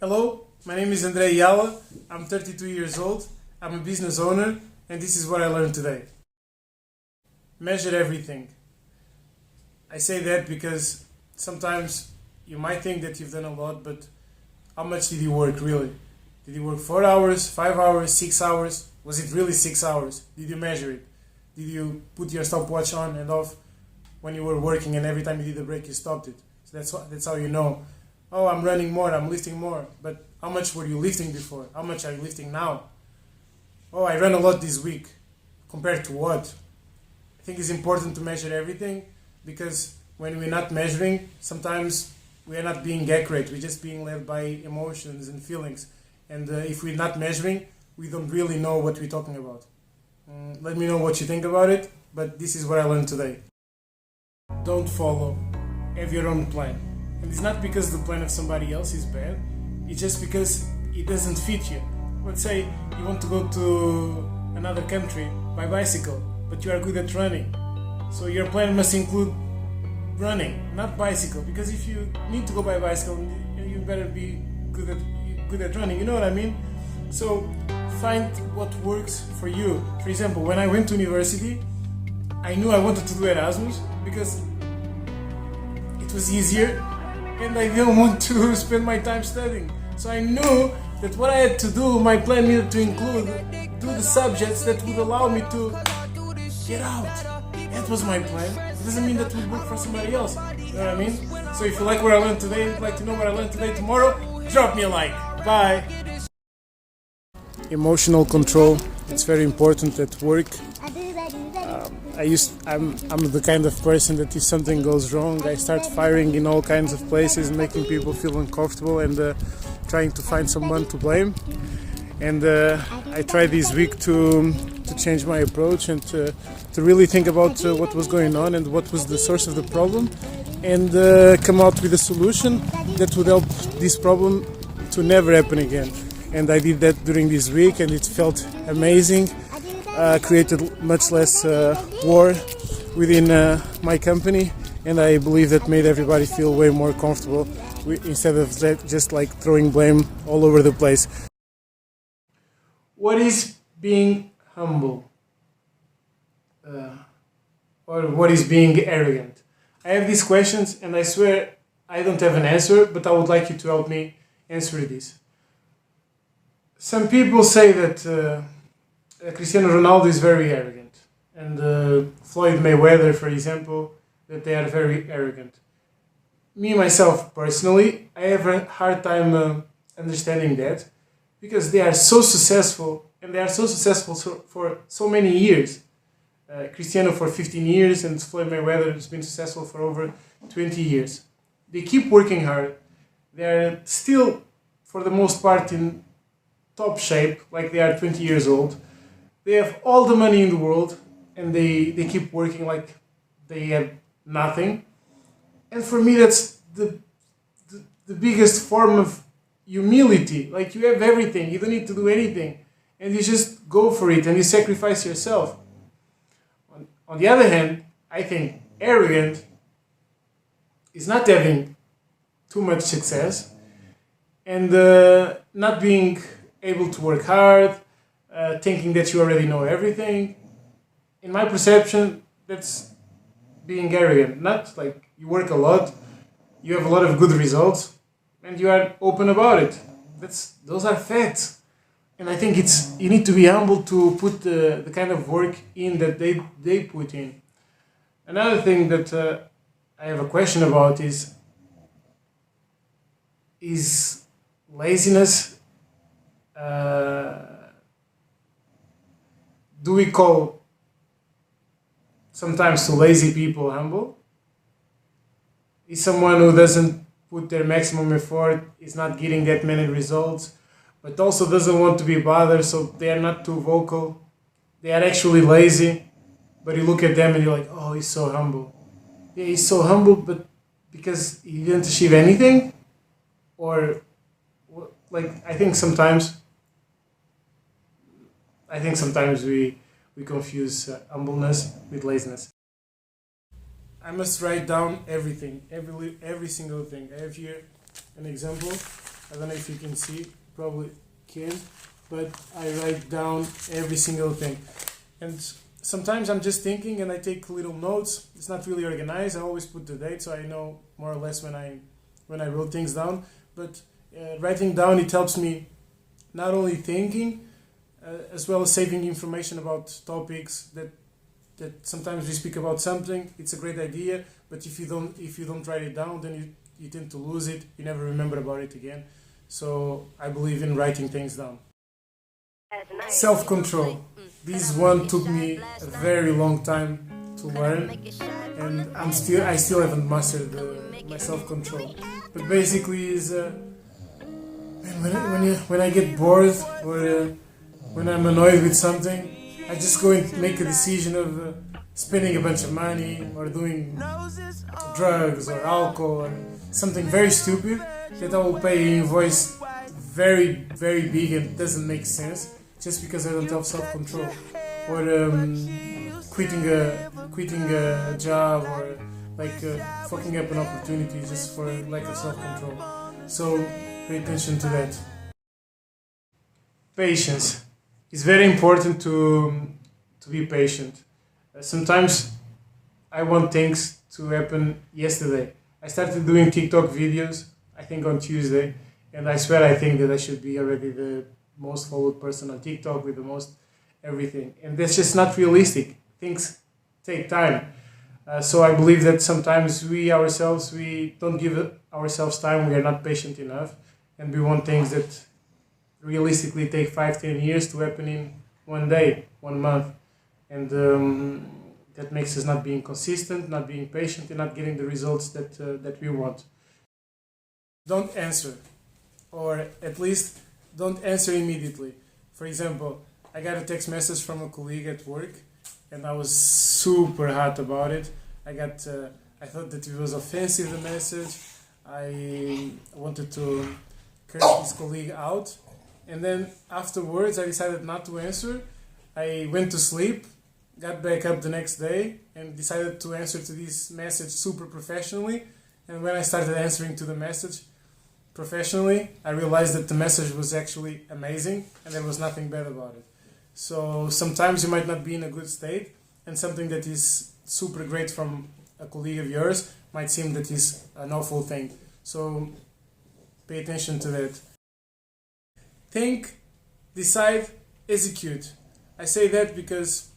Hello, my name is Yala. I'm 32 years old. I'm a business owner, and this is what I learned today. Measure everything. I say that because sometimes you might think that you've done a lot, but how much did you work really? Did you work 4 hours, 5 hours, 6 hours? Was it really 6 hours? Did you measure it? Did you put your stopwatch on and off when you were working, and every time you did a break you stopped it? So that's how you know. Oh, I'm running more, I'm lifting more. But how much were you lifting before? How much are you lifting now? Oh, I ran a lot this week. Compared to what? I think it's important to measure everything, because when we're not measuring, sometimes we're not being accurate. We're just being led by emotions and feelings. And if we're not measuring, we don't really know what we're talking about. Let me know what you think about it, but this is what I learned today. Don't follow. Have your own plan. And it's not because the plan of somebody else is bad, it's just because it doesn't fit you. Let's say you want to go to another country by bicycle, but you are good at running. So your plan must include running, not bicycle, because if you need to go by bicycle, you better be good at running, you know what I mean? So find what works for you. For example, when I went to university, I knew I wanted to do Erasmus because it was easier and I didn't want to spend my time studying. So I knew that what I had to do, my plan needed to include do the subjects that would allow me to get out. That was my plan. It doesn't mean that it would work for somebody else. You know what I mean? So if you like what I learned today, if you'd like to know what I learned today tomorrow, drop me a like. Bye. Emotional control. It's very important at work. I'm the kind of person that if something goes wrong, I start firing in all kinds of places, making people feel uncomfortable and trying to find someone to blame. And I tried this week to change my approach and to really think about what was going on and what was the source of the problem, and come out with a solution that would help this problem to never happen again. And I did that during this week, and it felt amazing. Created much less war within my company, and I believe that made everybody feel way more comfortable instead of just like throwing blame all over the place. What is being humble? Or what is being arrogant? I have these questions and I swear I don't have an answer, but I would like you to help me answer this. Some people say that Cristiano Ronaldo is very arrogant, and Floyd Mayweather, for example, that they are very arrogant. Me, myself, personally, I have a hard time understanding that, because they are so successful, and they are so successful for so many years. Cristiano for 15 years, and Floyd Mayweather has been successful for over 20 years. They keep working hard. They are still, for the most part, in top shape, like they are 20 years old. They have all the money in the world, and they keep working like they have nothing. And for me, that's the biggest form of humility. Like, you have everything, you don't need to do anything, and you just go for it and you sacrifice yourself. On the other hand, I think arrogant is not having too much success and not being able to work hard, thinking that you already know everything. In my perception, that's being arrogant. Not like you work a lot, you have a lot of good results, and you are open about it. Those are facts. And I think you need to be humble to put the kind of work in that they put in. Another thing that I have a question about is laziness. Do we call sometimes to lazy people humble? Is someone who doesn't put their maximum effort, is not getting that many results, but also doesn't want to be bothered, so they are not too vocal. They are actually lazy, but you look at them and you're like, oh, he's so humble. Yeah, he's so humble, but because he didn't achieve anything? Or, like, I think sometimes we confuse humbleness with laziness. I must write down everything, every single thing. I have here an example. I don't know if you can see, probably can, but I write down every single thing. And sometimes I'm just thinking and I take little notes. It's not really organized. I always put the date so I know more or less when I wrote things down. But writing down, it helps me not only thinking, as well as saving information about topics that sometimes we speak about something. It's a great idea, but if you don't write it down, then you tend to lose it. You never remember about it again. So I believe in writing things down. Self-control. This one took me a very long time to learn, and I still haven't mastered my self-control. But basically, is when I get bored or when I'm annoyed with something, I just go and make a decision of spending a bunch of money or doing drugs or alcohol or something very stupid that I will pay an invoice very, very big and doesn't make sense just because I don't have self-control. Or quitting a job or like fucking up an opportunity just for lack of self-control. So pay attention to that. Patience. It's very important to be patient. Sometimes I want things to happen yesterday. I started doing TikTok videos, I think on Tuesday, and I swear I think that I should be already the most followed person on TikTok with the most everything. And that's just not realistic. Things take time. So I believe that sometimes we don't give ourselves time, we are not patient enough, and we want things that realistically take 5-10 years to happen in one day, 1 month. And that makes us not being consistent, not being patient, and not getting the results that we want. Don't answer, or at least don't answer immediately. For example, I got a text message from a colleague at work, and I was super hot about it. I thought that it was offensive, the message. I wanted to curse this colleague out, and then afterwards I decided not to answer. I went to sleep, got back up the next day, and decided to answer to this message super professionally. And when I started answering to the message professionally, I realized that the message was actually amazing and there was nothing bad about it. So sometimes you might not be in a good state, and something that is super great from a colleague of yours might seem that is an awful thing. So pay attention to that. Think, decide, execute. I say that because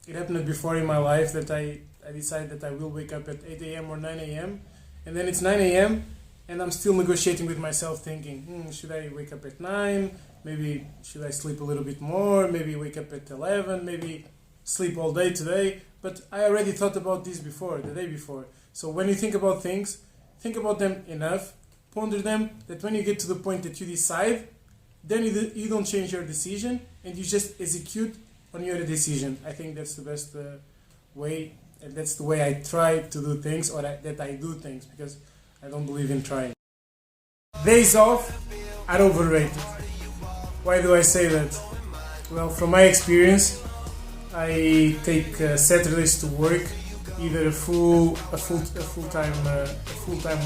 it happened before in my life that I decide that I will wake up at 8 a.m. or 9 a.m. and then it's 9 a.m. and I'm still negotiating with myself thinking, should I wake up at 9? Maybe should I sleep a little bit more? Maybe wake up at 11? Maybe sleep all day today? But I already thought about this before, the day before. So when you think about things, think about them enough, ponder them, that when you get to the point that you decide, then you don't change your decision and you just execute on your decision. I think that's the best way, and that's the way I try to do things, or that I do things, because I don't believe in trying. Days off are overrated. Why do I say that? Well, from my experience, I take Saturdays to work, either a full-time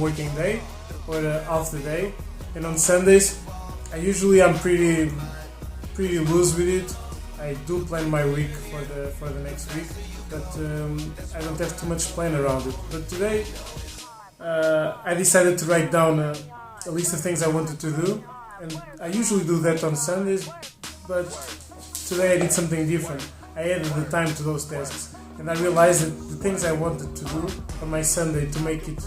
working day or half the day, and on Sundays, I'm pretty loose with it. I do plan my week for the next week, but I don't have too much plan around it. But today, I decided to write down a list of things I wanted to do, and I usually do that on Sundays, but today I did something different. I added the time to those tasks, and I realized that the things I wanted to do on my Sunday to make it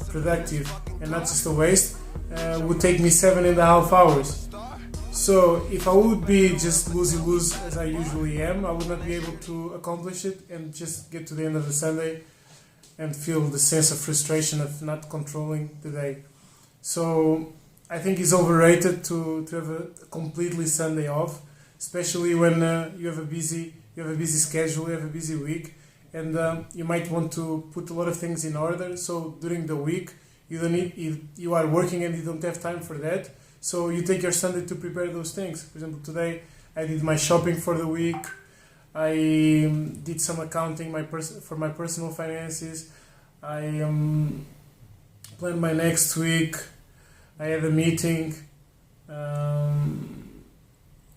productive and not just a waste would take me 7.5 hours. So if I would be just loosey-loose as I usually am, I would not be able to accomplish it and just get to the end of the Sunday and feel the sense of frustration of not controlling the day. So I think it's overrated to have a completely Sunday off, especially when you have a busy schedule, you have a busy week, and you might want to put a lot of things in order. So during the week, you are working and you don't have time for that. So you take your Sunday to prepare those things. For example, today I did my shopping for the week. I did some accounting for my personal finances. I planned my next week. I had a meeting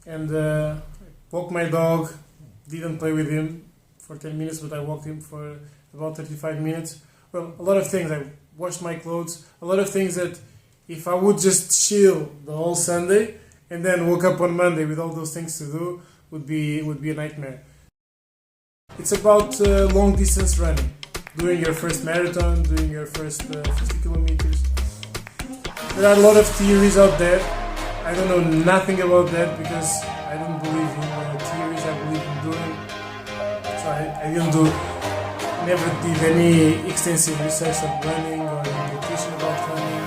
and walk my dog. Didn't play with him for 10 minutes, but I walked him for about 35 minutes. Well, a lot of things. I washed my clothes. A lot of things that if I would just chill the whole Sunday and then woke up on Monday with all those things to do, would be a nightmare. It's about long distance running, doing your first marathon, doing your first 50 kilometers. There are a lot of theories out there. I don't know nothing about that because I don't believe in theories, I believe in doing. So I never did any extensive research on running or nutrition about running,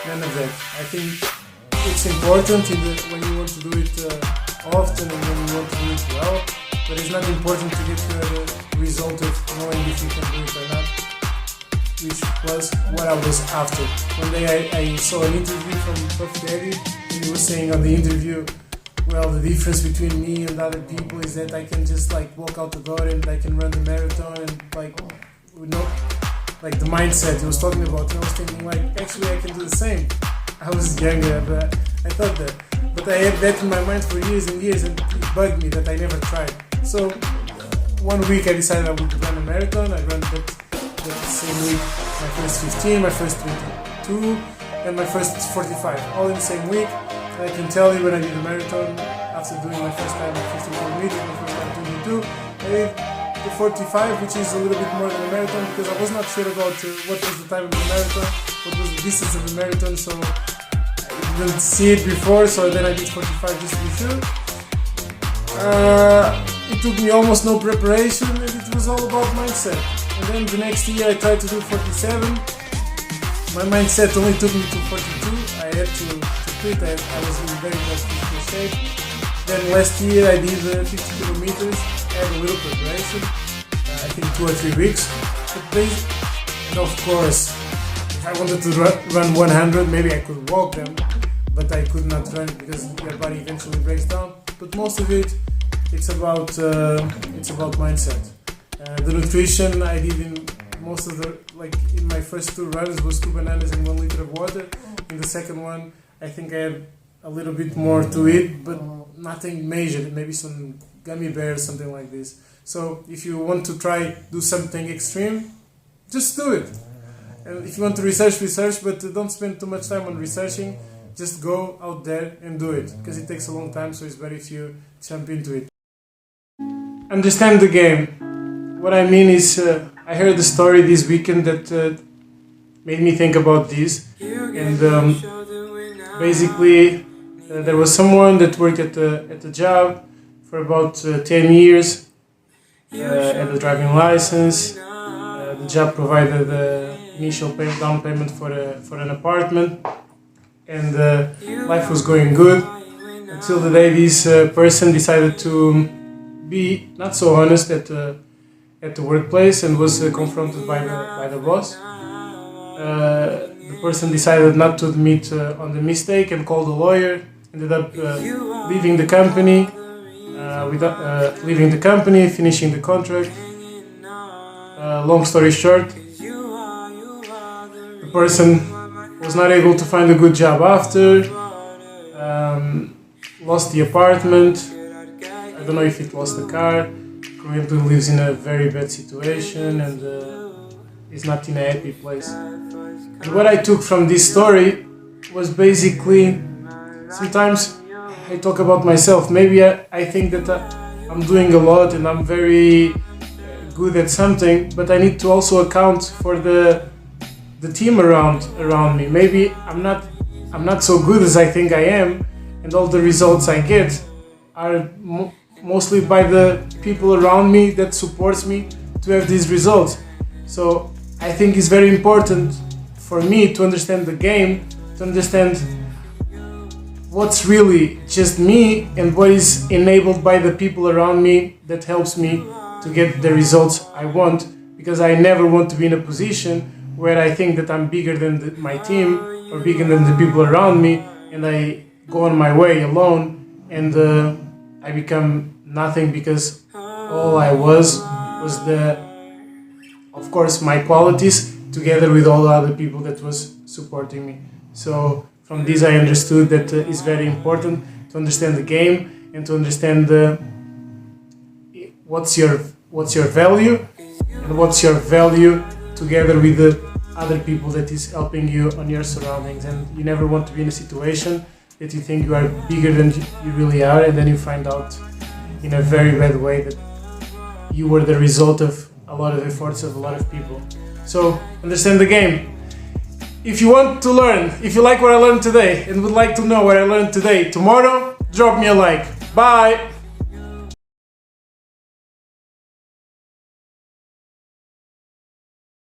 none of that. I think it's important when you want to do it often and when you want to do it well, but it's not important to get the result of knowing if you can do it or not, which was what I was after. One day I saw an interview from Puff Daddy, and he was saying on the interview, well, the difference between me and other people is that I can just like walk out the door and I can run the marathon and like, you know, like the mindset he was talking about. And I was thinking like, actually I can do the same. I was younger, but I thought that. But I had that in my mind for years and years, and it bugged me that I never tried. So one week I decided I would run a marathon. I ran that same week my first 15, my first 22, and my first 45, all in the same week. And I can tell you when I did the marathon, after doing my first time 15 kilometers, my first time 22, I did the 45, which is a little bit more than a marathon because I was not sure about what was the time of the marathon, what was the distance of the marathon, so I didn't see it before, so then I did 45 just to be sure. It took me almost no preparation and it was all about mindset. And then the next year I tried to do 47. My mindset only took me to 42. I had to quit. I was in very bad physical shape. Then last year I did 50 kilometers. I had a little preparation. I think 2 or 3 weeks. And of course, if I wanted to run 100, maybe I could walk them, but I could not run because your body eventually breaks down. But most of it, it's about mindset. The nutrition I did in most of in my first 2 runs was 2 bananas and 1 liter of water. In the second one, I think I had a little bit more to eat, but nothing major. Maybe some gummy bears, something like this. So if you want to do something extreme, just do it. And if you want to research, but don't spend too much time on researching. Just go out there and do it, because it takes a long time, so it's better if you jump into it. Understand the game. What I mean is, I heard a story this weekend that made me think about this. And basically, there was someone that worked at the job for about 10 years, had a driving license. The job provided the initial down payment for an apartment. And life was going good until the day this person decided to be not so honest at the workplace and was confronted by the boss. The person decided not to admit on the mistake and called a lawyer. Ended up leaving the company, finishing the contract. Long story short, the person was not able to find a good job after, lost the apartment, I don't know if it lost the car, currently lives in a very bad situation and is not in a happy place. And what I took from this story was basically, sometimes I talk about myself, maybe I think that I'm doing a lot and I'm very good at something, but I need to also account for the team around me. Maybe I'm not so good as I think I am, and all the results I get are mostly by the people around me that supports me to have these results. So I think it's very important for me to understand the game, to understand what's really just me and what is enabled by the people around me that helps me to get the results I want, because I never want to be in a position where I think that I'm bigger than my team or bigger than the people around me, and I go on my way alone and I become nothing, because all I was of course, my qualities together with all the other people that was supporting me. So From this I understood that it's very important to understand the game and to understand what's your value and what's your value together with the other people that is helping you on your surroundings. And you never want to be in a situation that you think you are bigger than you really are, and then you find out in a very bad way that you were the result of a lot of efforts of a lot of people. So understand the game. If you want to learn, if you like what I learned today and would like to know what I learned today, tomorrow, drop me a like. Bye!